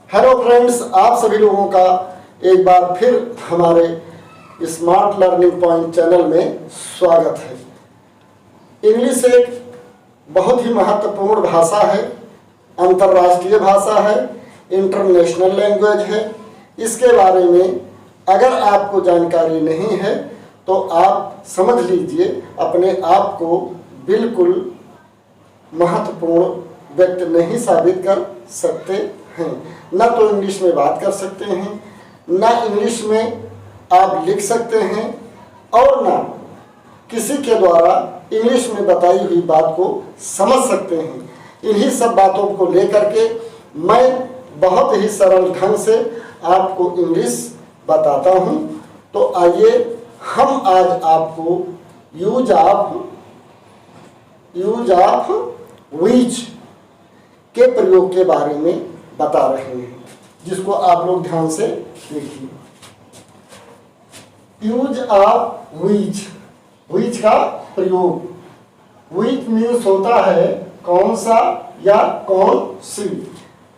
Hello friends, आप सभी लोगों का एक बार फिर हमारे स्मार्ट लर्निंग पॉइंट चैनल में स्वागत है। इंग्लिश एक बहुत ही महत्वपूर्ण भाषा है, अंतर्राष्ट्रीय भाषा है, इंटरनेशनल लैंग्वेज है। इसके बारे में अगर आपको जानकारी नहीं है तो आप समझ लीजिए अपने आप को बिल्कुल महत्वपूर्ण व्यक्ति नहीं साबित कर सकते हैं। ना तो इंग्लिश में बात कर सकते हैं, ना इंग्लिश में आप लिख सकते हैं और ना किसी के द्वारा इंग्लिश में बताई हुई बात को समझ सकते हैं। इन्हीं सब बातों को लेकर के मैं बहुत ही सरल ढंग से आपको इंग्लिश बताता हूं। तो आइए हम आज आपको यूज ऑफ व्हिच के प्रयोग के बारे में बता रहे हैं, जिसको आप लोग ध्यान से देखिए। यूज ऑफ व्हिच का प्रयोग। व्हिच मीन्स होता है कौन सा या कौन सी।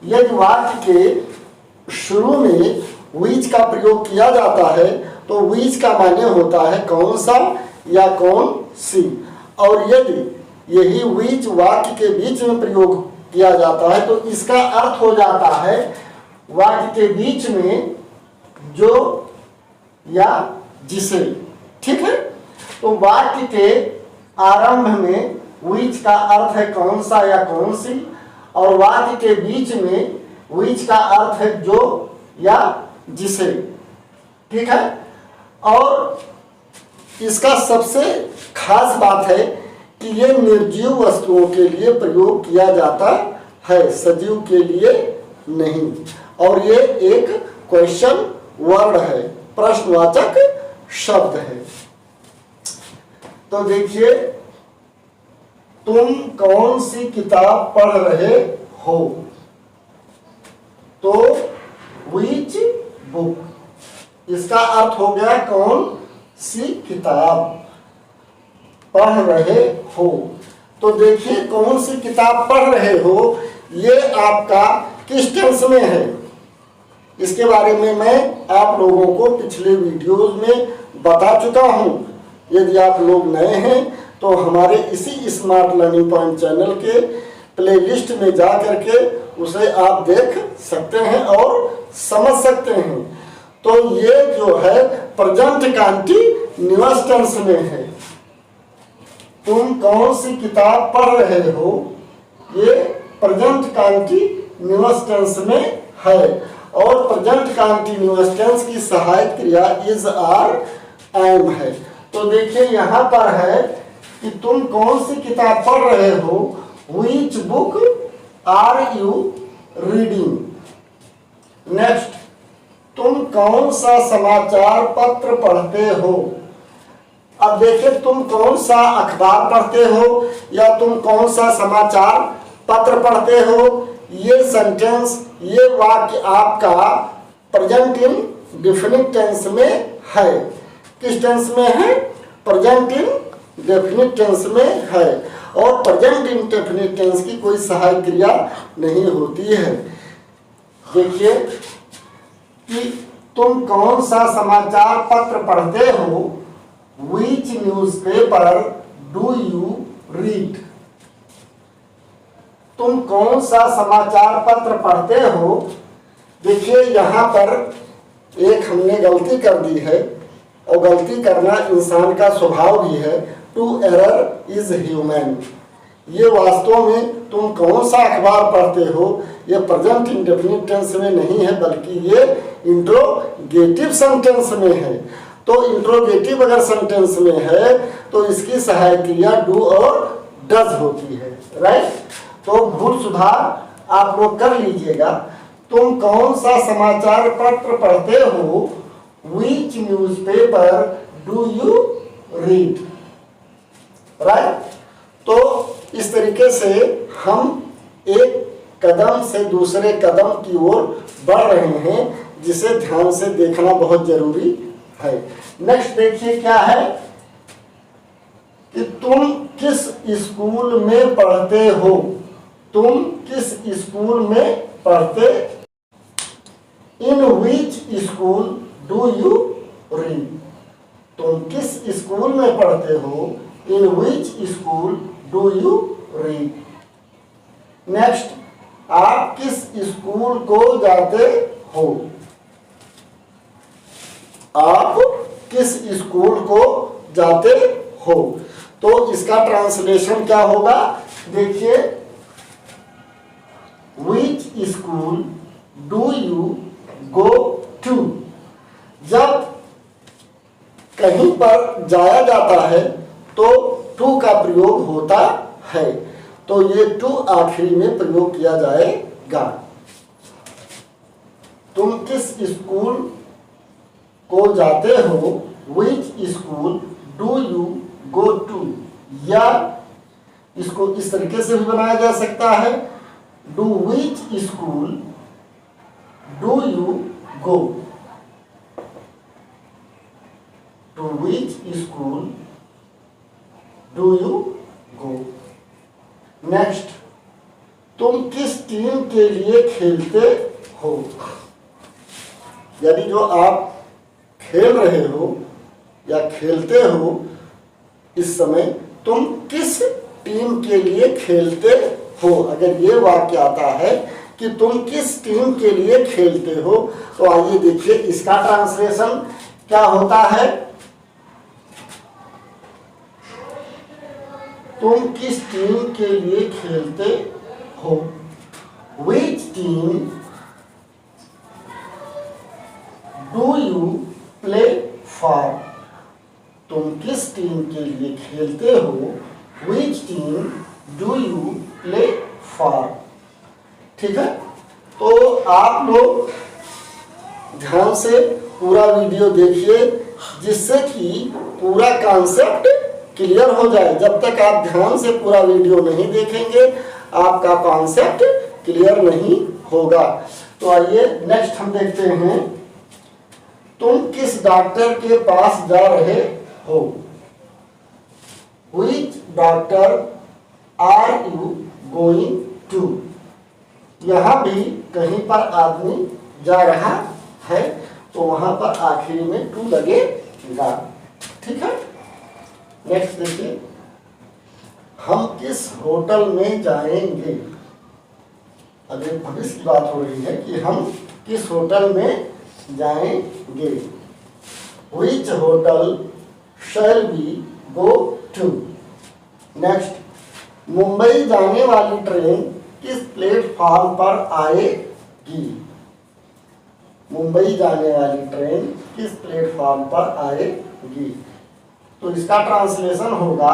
यदि वाक्य के शुरू में व्हिच का प्रयोग किया जाता है तो व्हिच का माने होता है कौन सा या कौन सी। और यदि यही व्हिच वाक्य के बीच में प्रयोग किया जाता है तो इसका अर्थ हो जाता है वाक्य के बीच में जो या जिसे। ठीक है, तो वाक्य के आरंभ में व्हिच का अर्थ है कौन सा या कौन सी, और वाक्य के बीच में व्हिच का अर्थ है जो या जिसे। ठीक है, और इसका सबसे खास बात है कि ये निर्जीव वस्तुओं के लिए प्रयोग किया जाता है, सजीव के लिए नहीं। और ये एक क्वेश्चन वर्ड है, प्रश्नवाचक शब्द है। तो देखिए, तुम कौन सी किताब पढ़ रहे हो? तो व्हिच बुक, इसका अर्थ हो गया कौन सी किताब पढ़ रहे हो। तो देखिए, कौन सी किताब पढ़ रहे हो, ये आपका किस टेंस में है, इसके बारे में मैं आप लोगों को पिछले वीडियोस में बता चुका हूं। यदि आप लोग नए हैं तो हमारे इसी स्मार्ट लर्निंग पॉइंट चैनल के प्लेलिस्ट में जा करके उसे आप देख सकते हैं और समझ सकते हैं। तो ये जो है प्रेजेंट कंटीन्यूअस टेंस में है। तुम कौन सी किताब पढ़ रहे हो, ये प्रेजेंट कंटीन्यूअस टेंस में है। और प्रेजेंट कंटीन्यूअस टेंस की सहायक क्रिया इज आर एम है। तो देखिए यहाँ पर है कि तुम कौन सी किताब पढ़ रहे हो, which book are you reading. Next, तुम कौन सा समाचार पत्र पढ़ते हो। अब देखिए, तुम कौन सा अखबार पढ़ते हो या तुम कौन सा समाचार पत्र पढ़ते हो, ये सेंटेंस, ये वाक्य आपका प्रेजेंट इंडेफिनिट टेंस में है। किस टेंस में है? प्रेजेंट इंडेफिनिट टेंस में है। और प्रेजेंट इंडेफिनिट टेंस की कोई सहायक क्रिया नहीं होती है। देखिए कि तुम कौन सा समाचार पत्र पढ़ते हो, which newspaper do you read. तुम कौन सा समाचार पत्र पढ़ते हो। देखिए यहाँ पर एक हमने गलती कर दी है, और गलती करना इंसान का स्वभाव भी है। To err is human. ये वास्तव में तुम कौन सा अखबार पढ़ते हो, ये प्रेजेंट इंडेफिनिट टेंस में नहीं है, बल्कि ये इंट्रोगेटिव सेंटेंस में है। तो इंट्रोगेटिव अगर सेंटेंस में है तो इसकी सहायक क्रिया डू और डज होती है। राइट, तो भूल सुधार आप लोग कर लीजिएगा। तुम कौन सा समाचार पत्र पढ़ते हो, which newspaper do you read. Right, तो इस तरीके से हम एक कदम से दूसरे कदम की ओर बढ़ रहे हैं, जिसे ध्यान से देखना बहुत जरूरी है। नेक्स्ट देखिए क्या है कि तुम किस स्कूल में पढ़ते हो। तुम किस स्कूल में पढ़ते in which school do you read, तुम किस स्कूल में पढ़ते हो, in which school do you read. Next, आप किस स्कूल को जाते हो, आप किस स्कूल को जाते हो। तो इसका ट्रांसलेशन क्या होगा, देखिए, which school do you go to. जब कहीं पर जाया जाता है तो टू का प्रयोग होता है, तो ये टू आखिरी में प्रयोग किया जाएगा। तुम किस स्कूल को जाते हो, which school do you go to, या इसको इस तरीके से भी बनाया जा सकता है, do which school do you go, to which school do you go. Next, तुम किस टीम के लिए खेलते हो, यानी जो आप खेल रहे हो या खेलते हो इस समय, तुम किस टीम के लिए खेलते हो। अगर ये वाक्य आता है कि तुम किस टीम के लिए खेलते हो, तो आइए देखिए इसका ट्रांसलेशन क्या होता है। तुम किस टीम के लिए खेलते हो, which team do you play for, तुम किस टीम के लिए खेलते हो, which team do you play for. ठीक है, तो आप लोग ध्यान से पूरा वीडियो देखिए, जिससे कि पूरा कॉन्सेप्ट क्लियर हो जाए। जब तक आप ध्यान से पूरा वीडियो नहीं देखेंगे, आपका कॉन्सेप्ट क्लियर नहीं होगा। तो आइए नेक्स्ट हम देखते हैं, तुम किस डॉक्टर के पास जा रहे हो, which doctor are you going to. यहां भी कहीं पर आदमी जा रहा है तो वहां पर आखिरी में टू लगेगा। ठीक है, नेक्स्ट देखिए, हम किस होटल में जाएंगे। अभी भविष्य की बात हो रही है कि हम किस होटल में जाएंगे, which hotel shall we go to. Next, Mumbai जाने वाली ट्रेन किस प्लेटफॉर्म पर आएगी, मुंबई जाने वाली ट्रेन किस प्लेटफॉर्म पर आएगी। तो इसका ट्रांसलेशन होगा,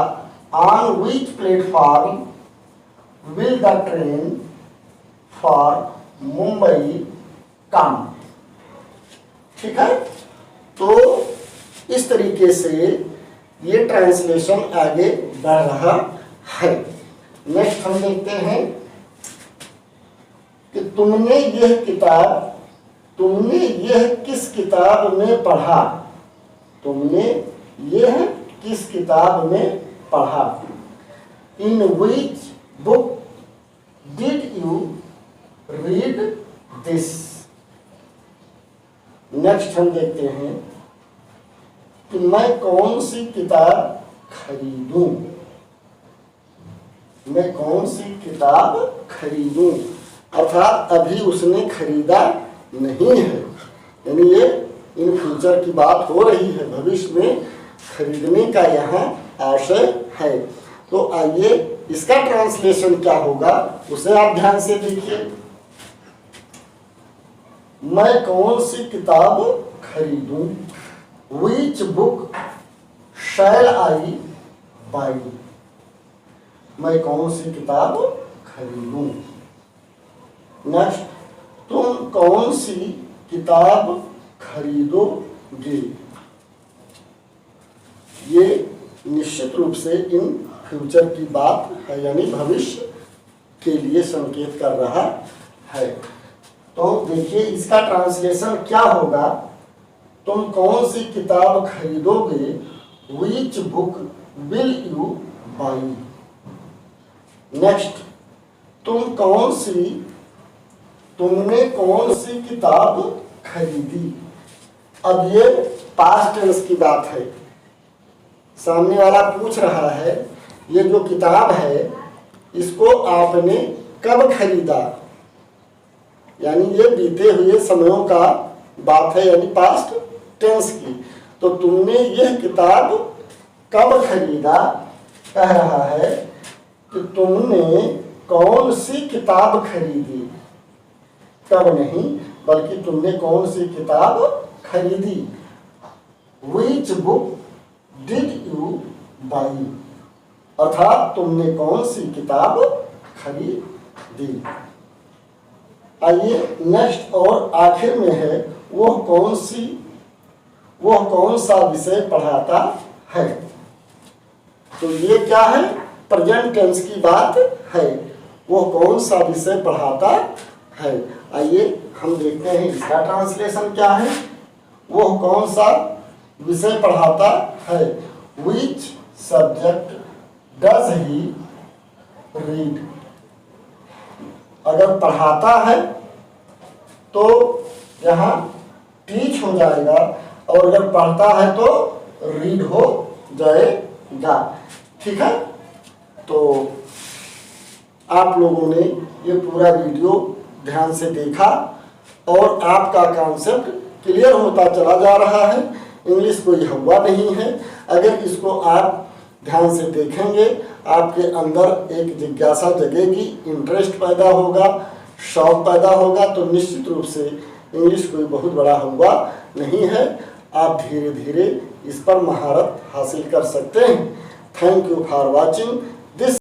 on which platform will the train for Mumbai come. ठीक है, तो इस तरीके से ये ट्रांसलेशन आगे बढ़ रहा है। नेक्स्ट हम देखते हैं कि तुमने यह किस किताब में पढ़ा, तुमने यह किस किताब में पढ़ा। In which book did you read this. Next हम देखते हैं कि मैं कौन सी किताब खरीदूं, मैं कौन सी किताब खरीदूं। अर्थात अभी उसने खरीदा नहीं है, यानी ये इन फ्यूचर की बात हो रही है, भविष्य में खरीदने का यहाँ आशय है। तो आइए इसका ट्रांसलेशन क्या होगा उसे आप ध्यान से देखिए। मैं कौन सी किताब खरीदूं, which book shell I by. मैं कौन सी किताब खरीदूं। नेक्स्ट, तुम कौन सी किताब खरीदोगे। ये निश्चित रूप से इन फ्यूचर की बात है, यानी भविष्य के लिए संकेत कर रहा है। तो देखिए इसका ट्रांसलेशन क्या होगा, तुम कौन सी किताब खरीदोगे, which book will you by. Next, तुमने कौन सी किताब खरीदी। अब ये पास्ट टेंस की बात है। सामने वाला पूछ रहा है ये जो किताब है इसको आपने कब खरीदा, यानी ये बीते हुए समयों का बात है, यानी पास्ट टेंस की। तो तुमने यह किताब कब खरीदा, कह रहा है कि तुमने कौन सी किताब खरीदी, कब नहीं बल्कि तुमने कौन सी किताब खरीदी। Which book did you buy, अर्थात तुमने कौन सी किताब खरीदी। आइए नेक्स्ट और आखिर में है वह कौन सा विषय पढ़ाता है। तो ये क्या है, प्रेजेंट टेंस की बात है, वह कौन सा विषय पढ़ाता है। आइए हम देखते हैं इसका ट्रांसलेशन क्या है। वह कौन सा विषय पढ़ाता है। Which subject does he read, अगर पढ़ाता है तो यहाँ टीच हो जाएगा और अगर पढ़ता है तो रीड हो जाएगा। ठीक है, तो आप लोगों ने ये पूरा वीडियो ध्यान से देखा और आपका कॉन्सेप्ट क्लियर होता चला जा रहा है। इंग्लिश कोई हवा नहीं है। अगर इसको आप ध्यान से देखेंगे आपके अंदर एक जिज्ञासा जगेगी, इंटरेस्ट पैदा होगा, शौक पैदा होगा, तो निश्चित रूप से इंग्लिश कोई बहुत बड़ा हवा नहीं है। आप धीरे धीरे इस पर महारत हासिल कर सकते हैं। Thank you for watching.